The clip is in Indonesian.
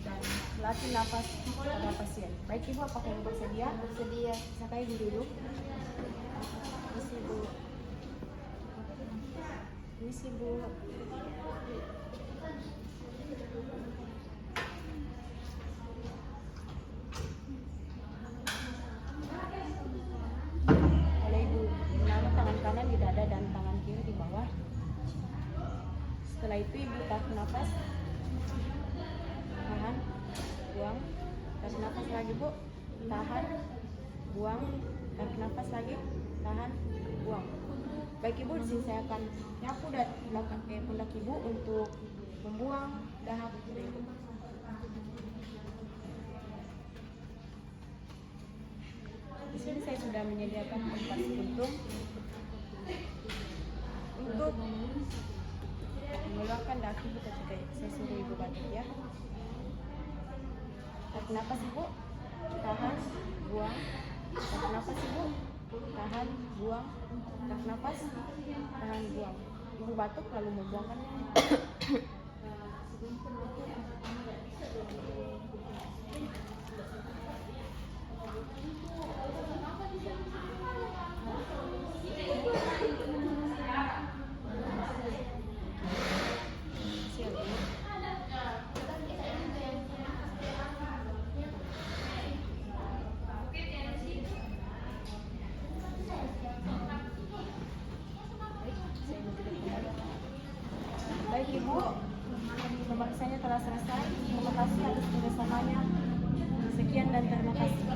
dan melatih nafas pada pasien. Baik Ibu, apakah Ibu bersedia? Bersedia. Saya Ibu dulu. Misi Bu. Misi Bu. Oleh Ibu, menaruh tangan kanan di dada dan tangan kiri di bawah. Setelah itu Ibu tarik nafas, tahan, buang, tarik nafas lagi Bu, tahan, buang, tarik nafas lagi, tahan, buang. Baik Ibu, di sini saya akan nyapu dan belakang pundak Ibu untuk membuang dahak Ibu. Di sini saya sudah menyediakan tempat puntung untuk mengeluarkan dahak Ibu ketika saya suruh Ibu batuk ya. Tarik nafas Ibu, tahan, buang, tarik nafas Ibu, tahan, buang, tarik nafas, tahan, buang. Ibu batuk lalu membuangkan. Baik Ibu, pemeriksaannya telah selesai. Terima kasih atas kerjasamanya. Sekian dan terima kasih.